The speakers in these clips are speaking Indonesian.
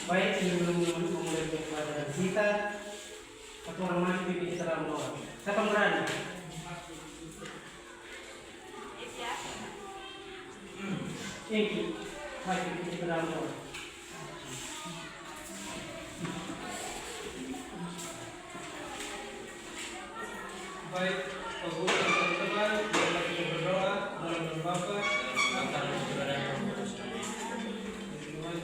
Baik, sebelum memulai pelajaran kita, satu orang maju pipi kita dalam doa. Siapa yang berani? Eki, maju pipi kita dalam doa. Baik, Pak Guru dan teman-teman, marilah kita berdoa dalam nama Bapa dan Putra dan Roh Kudus. Tuhan,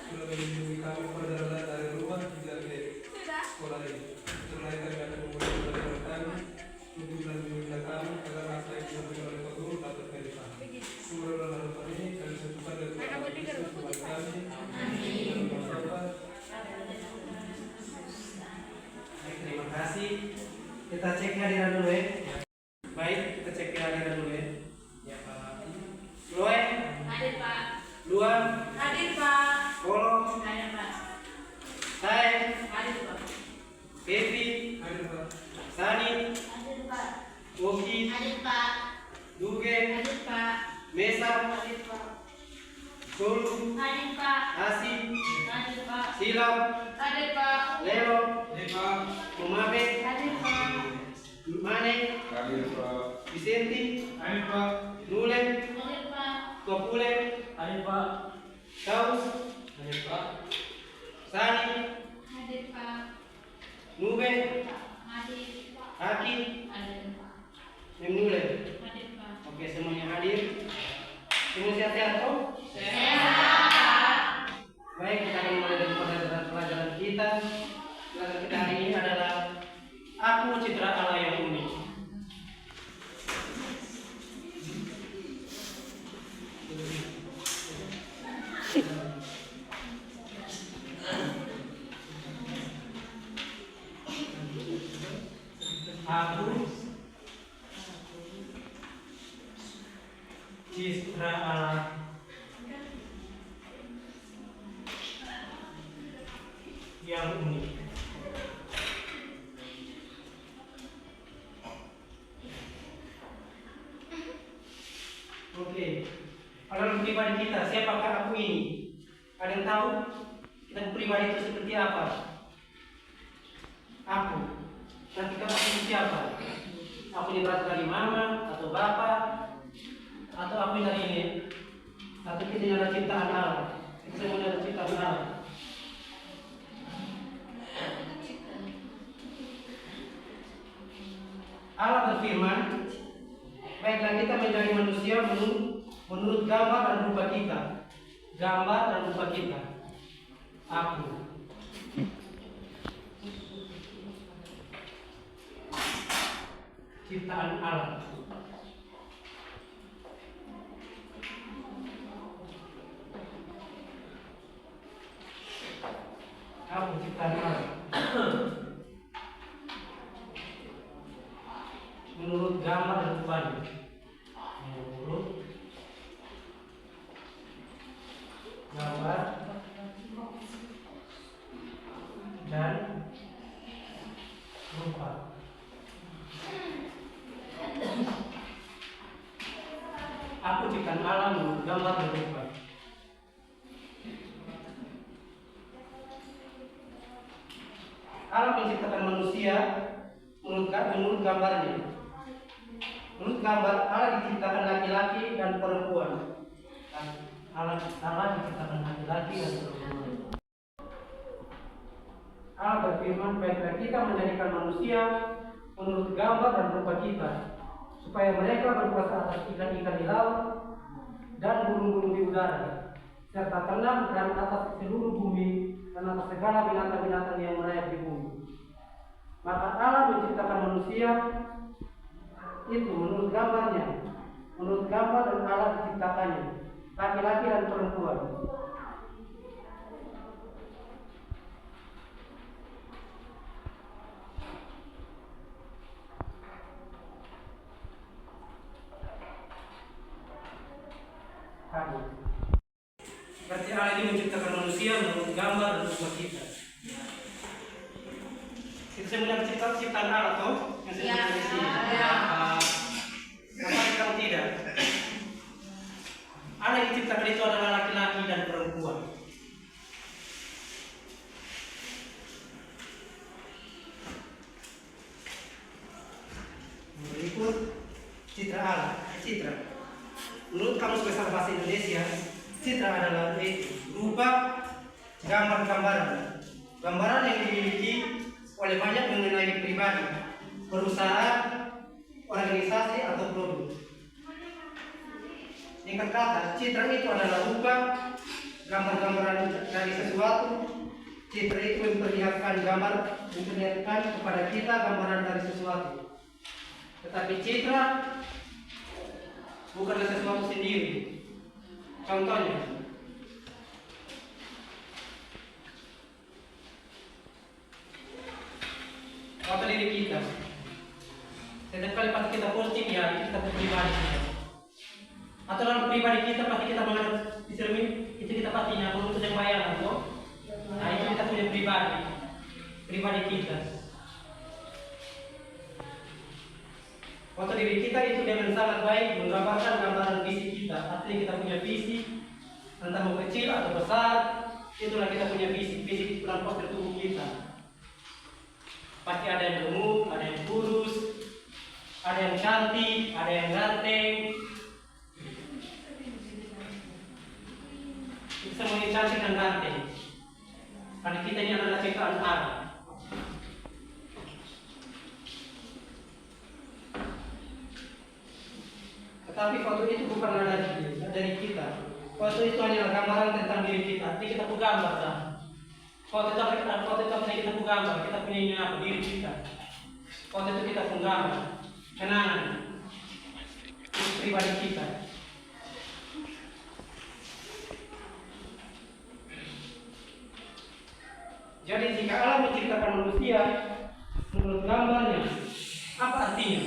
sudah melindungi kami pada dari rumah hingga ke sekolah ini. Setelah kami akan memulai pelajaran kami, untuk melanjutkan kami agar apa yang disampaikan oleh Pak Guru dapat kami pahami. Sumber dan harapan ini kami satukan dari Tuhan Yesus Tuhan kami. Amin. Terima kasih. Kita cek hadiran dulu ya. Baik, kita cek hadiran dulu ya. Ya Pak. Loe. Hadir Pak. Luan. Hadir Pak. Kolo. Hadir Pak. Saya. Hadir Pak. Pepi. Hadir Pak. Sani. Hadir Pak. Woki. Hadir Pak. Duge. Hadir Pak. Mesa. Hadir Pak. Sulu. Hadir Pak. Asi. Hadir Pak. Silam. Hadir Pak. Lelo. Hadir Pak. Mumabe. Hadir Pak. Mane. Hadir Pak. Vicenti. Hadir Pak. Nule. Hadir Pak. Kopule. Hadir Pak. Kaus. Hadir Pak. Sani. Hadir Pak. Nube. Hadir Pak. Haki. Hadir Pak. Nule. Hadir Pak. Oke, semuanya hadir. Semua sehat-sehat toh? Sehat. Baik, kita akan mulai dari pelajaran kita. Pelajaran kita hari ini adalah Aku Citra Allah yang Unik. Aku Citra Allah yang unik. Oke, kalau pribadi kita, siapakah aku ini? Ada yang tahu kita pribadi itu seperti apa? Aku. Nanti kamu ini siapa? Aku ini berasal dari mama atau bapak atau aku dari ini? Atau kita adalah ciptaan Allah? Kita semua adalah ciptaan Allah. Allah berfirman, baiklah kita menjadi manusia menurut gambar dan rupa kita. Gambar dan rupa kita. Aku. Ciptaan Allah. Aku ciptaan Allah. Menurut gambar dan rupanya. Menurut gambar dan rupa. Aku ciptaan Allah menurut gambar dan rupa. Allah menciptakan manusia menurut gambarnya. Menurut gambar Allah diciptakan laki-laki dan perempuan. Allah diciptakan laki-laki dan perempuan. Allah berfirman, baiklah kita menjadikan manusia menurut gambar dan rupa kita, supaya mereka berkuasa atas ikan-ikan di laut dan burung-burung di udara, serta tenang dan atas seluruh bumi dan atas segala binatang-binatang yang merayap di bumi. Maka Allah menciptakan manusia itu menurut gambarnya, menurut gambar dan Allah diciptakannya, laki-laki dan perempuan. Berarti Allah ini menciptakan manusia menurut gambar dan rupa kita. Kita sebenarnya ciptaan Allah toh? Yang Ya. apa kamu tidak? diciptakan itu adalah laki-laki dan perempuan. Berikut citra Allah. Citra. Menurut Kamus Besar Bahasa Indonesia, citra adalah rupa gambar-gambaran. Gambaran yang dimiliki oleh banyak mengenai pribadi, perusahaan, organisasi atau produk. Singkat kata, citra itu adalah rupa gambar-gambaran dari sesuatu. Citra itu memperlihatkan kepada kita gambaran dari sesuatu. Tetapi citra bukanlah sesuatu sendiri. Contohnya, foto diri kita. Setiap kali pasti kita posting ya, kita pribadi. Atau dalam pribadi kita pasti kita menghadap di cermin, itu kita pastinya untuk yang bayangan, toh. Nah, itu kita punya pribadi kita. Foto diri kita itu dengan sangat baik menggambarkan gambaran visi kita. Artinya kita punya visi, entah mau kecil atau besar, itulah kita punya visi dalam poster tubuh kita. Pasti ada yang gemuk, ada yang kurus, ada yang cantik, ada yang ganteng. Kita semuanya cantik dan ganteng. Karena kita ini adalah ciptaan Allah. Tetapi foto itu bukanlah dari kita. Foto itu hanyalah gambaran tentang diri kita. Jadi kita punya gambar dah. Foto itu kita punya gambar. Kita punya ini apa diri kita. Foto itu kita punya gambar. Kenangan. Itu pribadi kita. Jadi jika Allah menciptakan manusia menurut gambarnya, apa artinya?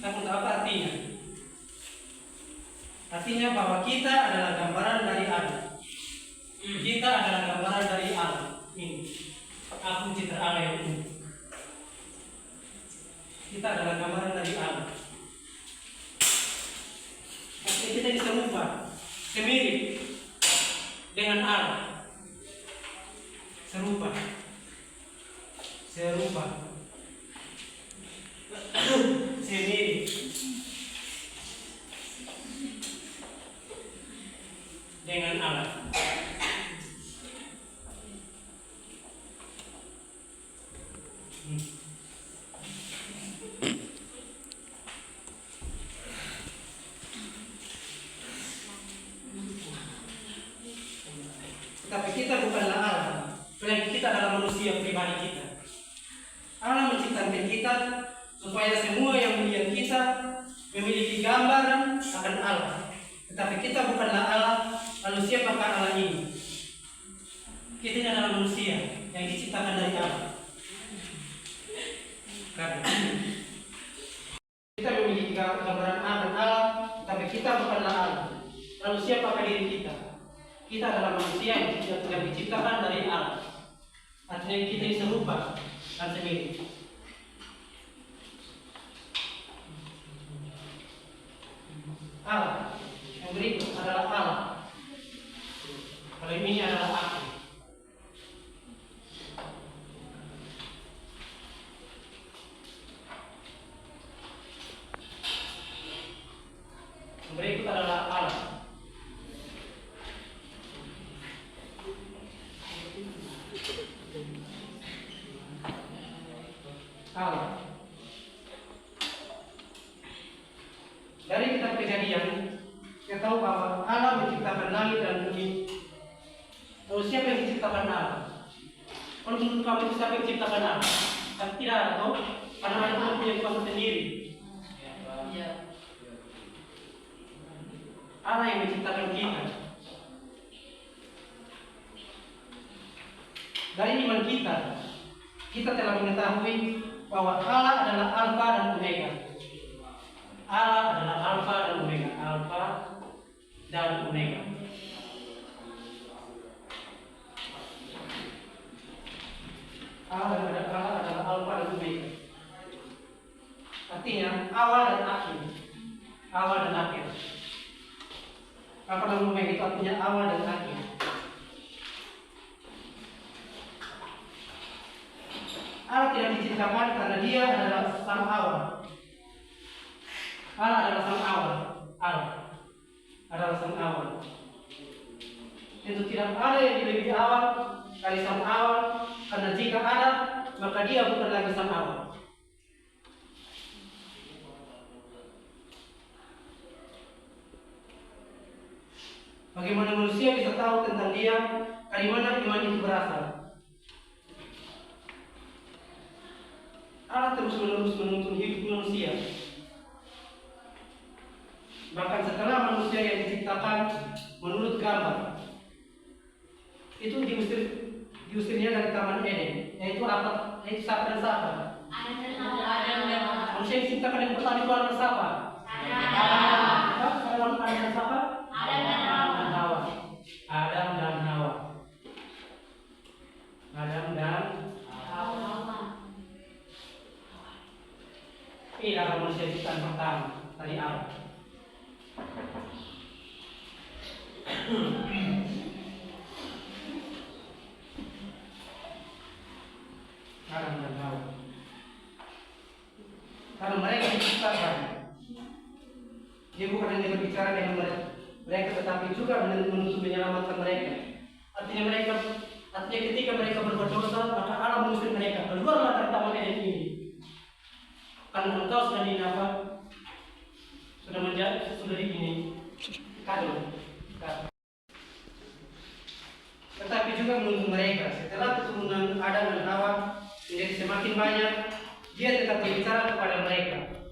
Apa artinya? Artinya bahwa kita adalah gambaran dari Allah. Kita adalah gambaran dari Allah. Ini aku citra Allah yang ini. Kita adalah gambaran dari Allah. Artinya kita ini serupa, semirip dengan Allah. Serupa sendiri dengan Allah. Tetapi kita bukanlah Allah, melainkan kita adalah manusia pribadi kita. Allah menciptakan kita supaya semua yang melihat kita memiliki gambaran akan Allah. Tetapi kita bukanlah Allah, lalu siapakah Allah ini? Kita ini adalah manusia yang diciptakan dari Allah. Kita memiliki gambaran akan Allah, tetapi kita bukanlah Allah. Lalu siapakah diri kita? Kita adalah manusia yang diciptakan dari Allah. Artinya kita ini serupa dan semirip. Allah yang berikut adalah Allah. Kalau ini adalah aku. Yang berikut adalah Allah. Allah. Dari kitab Kejadian, kita tahu bahwa Allah menciptakan langit dan bumi. Lalu siapa yang menciptakan Allah? Kalau menurut kamu itu siapa yang menciptakan Allah? Kan tidak ada, toh? Karena Allah punya kuasa sendiri. Allah yang menciptakan kita. Dari iman kita telah mengetahui bahwa Allah adalah Alfa dan Omega. Allah adalah Alfa dan Omega. Alfa dan Omega. Allah adalah Alfa dan Omega. Artinya awal dan akhir. awal dan akhir. Apa namanya itu artinya awal dan akhir. Allah tidak diciptakan karena dia adalah sang awal. Allah adalah sang awal. Allah adalah sang awal. Itu tidak ada yang lebih awal dari sang awal, karena jika ada maka dia bukan lagi sang awal. Bagaimana manusia bisa tahu tentang dia? Dari mana iman itu berasal? Allah terus-menerus menuntun hidup manusia. Bahkan setelah manusia yang diciptakan menurut gambar, itu diusirnya dari Taman Eden, yaitu apa? Yaitu siapa dan siapa? Adam dan Hawa. Manusia yang diciptakan yang pertama itu adalah siapa? Adam dan siapa? Adam dan Hawa. Adam dan Hawa. Adam dan Hawa. ini adalah manusia ciptaan pertama dari Allah. Adam dan Hawa. Karena mereka diciptakan, dia bukan hanya berbicara dengan mereka, tetapi juga menuntut menyelamatkan mereka. Artinya ketika mereka berbuat dosa, maka Allah mengusir mereka keluarlah dari Taman Eden ini. Karena engkau sudah dinapa, sudah begini, kado. Tetapi juga menuntut mereka setelah keturunan Adam dan Hawa menjadi semakin banyak, dia tetap berbicara kepada mereka.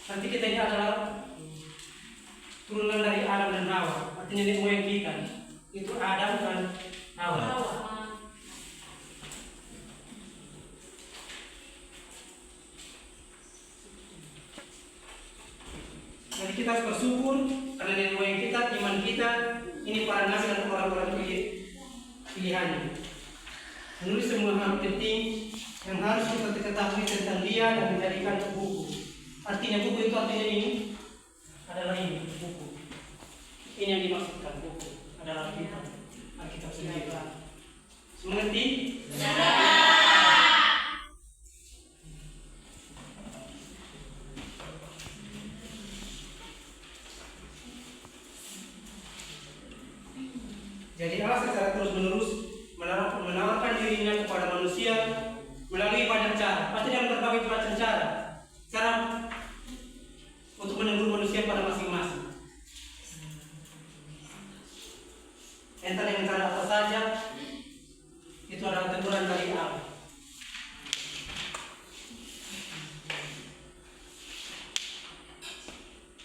Nanti kita ini adalah turunan dari Adam dan Hawa, artinya nenek moyang kita itu Adam dan Hawa. Jadi kita harus bersyukur karena nenek moyang kita, iman kita, ini para nabi dan orang-orang pilihannya. Menulis semua hal penting yang harus kita ketahui tentang dia dan menjadikan buku. Artinya buku itu artinya ini adalah ini buku. Ini yang dimaksudkan buku adalah Alkitab sendiri. Mengerti? Jadi Allah secara terus-menerus menawarkan dirinya kepada manusia melalui banyak cara. Pasti dengan berbagai macam cara. Cara untuk menegur manusia pada masing-masing. Entah dengan cara apa saja, itu adalah teguran dari Allah.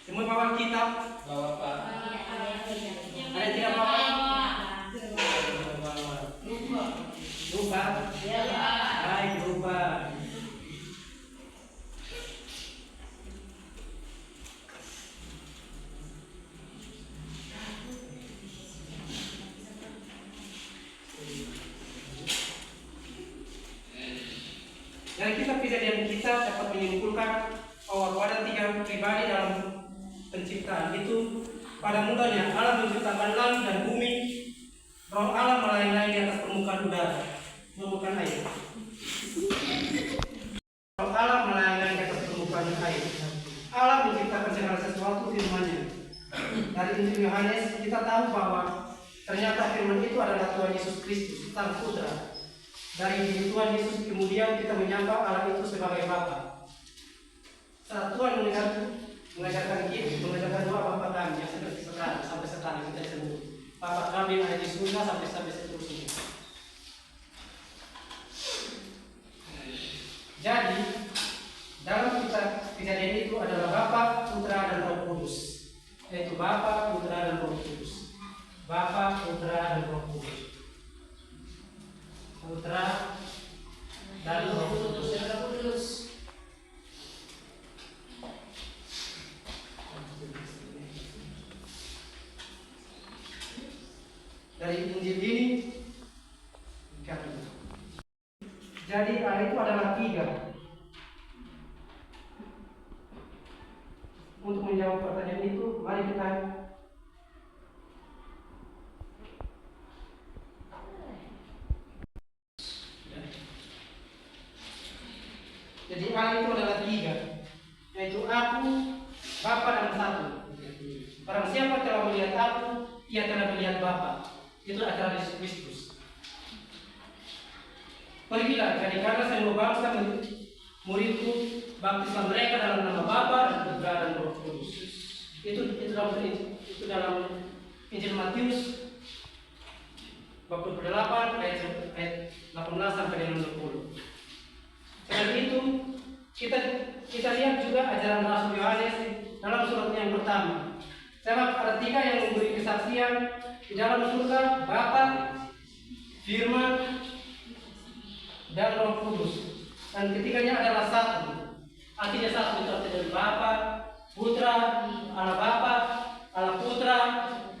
Semua bawa kitab? Bawa Pak. Ada yang tidak bawa? Lupa? Baik, lupa. Dari kitab kejadian kita dapat menyimpulkan bahwa pada tiga pribadi dalam penciptaan itu, pada mulanya Allah menciptakan langit dan bumi. Roh Allah melayang-layang di atas permukaan udara, permukaan air. Roh Allah melayang-layang di atas permukaan air. Allah menciptakan segala sesuatu firman-Nya. Dari Injil Yohanes kita tahu bahwa ternyata firman itu adalah Tuhan Yesus Kristus, Sang Putra. Dari diri Tuhan Yesus kemudian kita menyapa Allah itu sebagai Bapa. Saat Tuhan mengajarkan doa Bapa kami yang seperti sekarang sampai sekarang kita sebut Bapa kami yang ada di surga sampai seterusnya. Jadi dalam kitab kejadian itu adalah Bapa, Putra dan Roh Kudus. Yaitu Bapa, Putra dan Roh Kudus. Bapa, Putra dan Roh Kudus. Putra dan Roh Kudus. dari Injil ini. Jadi Allah itu adalah tiga. Untuk menjawab pertanyaan itu, mari kita jadi Allah itu adalah tiga, yaitu aku, Bapa dan satu. Barang siapa telah melihat aku, ia telah melihat Bapa. Itu adalah Yesus Kristus. Pergilah, jadi karena semua bangsa muridku, baptislah mereka dalam nama Bapa dan Putra dan Roh Kudus. Itu dalam Injil Matius bab 28 ayat 18 sampai dengan 20. Selain itu, kita lihat juga ajaran Rasul Yohanes dalam suratnya yang pertama. Sebab ada tiga yang memberi kesaksian di dalam surga, Bapa, Firman, dan Roh Kudus. Dan ketiganya adalah satu. Artinya satu itu artinya Bapa, Putra, Allah Bapa, Allah Putra,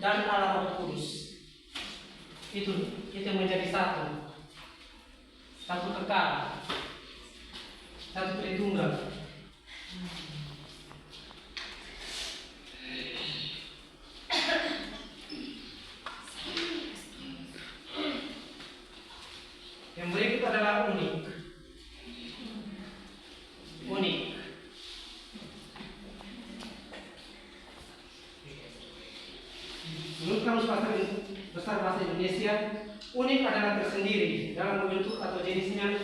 dan Allah Roh Kudus. Itu menjadi satu. Satu kekal. Satu Tritunggal. Yang berikut adalah unik. Menurut Kamus Besar Bahasa Indonesia, unik adalah tersendiri dalam bentuk atau jenisnya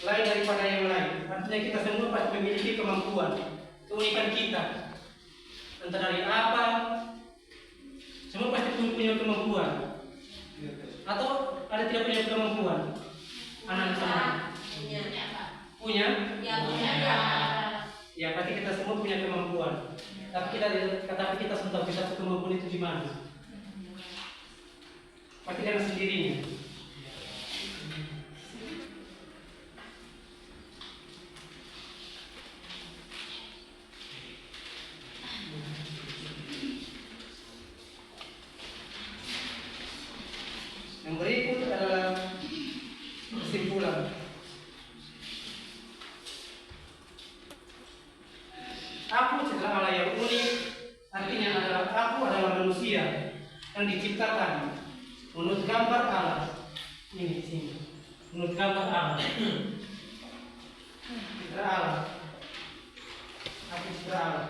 lain daripada yang lain. Artinya kita semua pasti memiliki kemampuan, keunikan kita. Entah dari apa, semua pasti punya kemampuan. Atau ada tidak punya kemampuan? Anak sama punya? Ya, pasti kita semua punya kemampuan. Tapi kita sudah bisa kemampuan itu di mana? Pasti dengan sendirinya. Yang berikut adalah kesimpulan. Aku adalah Allah yang unik, artinya aku adalah manusia yang diciptakan menurut gambar Allah. Ini di sini. Menurut gambar Allah. Citra Allah. Aku citra Allah.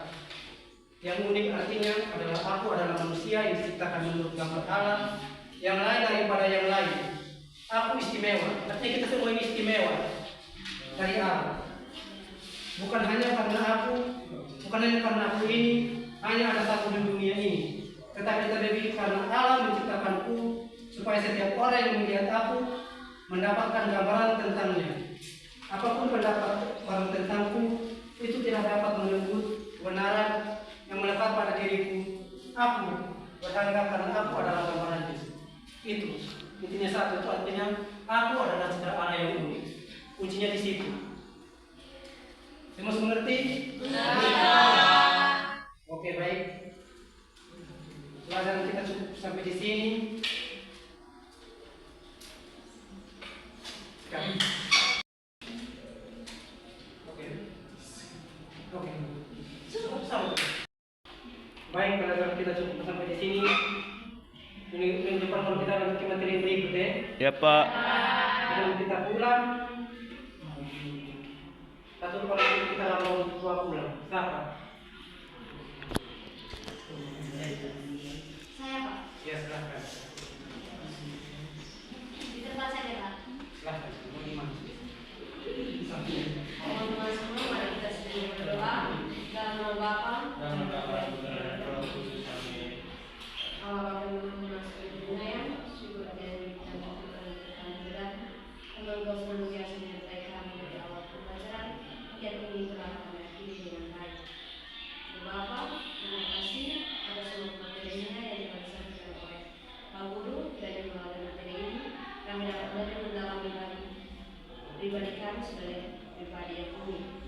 Yang unik artinya adalah aku adalah manusia yang diciptakan menurut gambar Allah, yang lain daripada yang lain. Aku istimewa. Artinya kita semua ini istimewa dari Allah. Bukan hanya karena aku ini hanya ada satu di dunia ini, tetapi terlebih karena Allah menciptakanku supaya setiap orang yang melihat aku mendapatkan gambaran tentangnya. Apapun pendapat orang tentangku, itu tidak dapat menembus kebenaran yang melekat pada diriku. Aku berharga karena aku adalah gambaran itu. Intinya satu, itu artinya aku adalah citra Allah yang unik. Kuncinya di situ. Semua mengerti? Oke, baik. Pelajaran kita cukup sampai di sini. Oke. Cukup sampai. Baik, pelajaran kita cukup sampai di sini. Minggu depan kalau kita lanjut ke materi berikutnya. Ya, Pak. Sebelum kita pulang, satu kalau kita mau pulang, siapa? Saya, Pak. Ya, silahkan. Di tempat saya, Pak. Silahkan, mau gimana? Teman-teman semua, mari kita sedang berdoa. Dalam nama Bapa dan Putra dan Roh Kudus. Amin. Allah Bapa yang Maha Kuasa yang syukur dan kehadiran Tuhan senantiasa menyertai kami dari awal pembelajaran yang ini telah kami akhiri dengan baik. Bapa, terima kasih atas semua materinya yang disampaikan oleh Pak Guru dan melalui materi ini kami dapat lebih mendalami pribadi kami sebagai pribadi yang unik.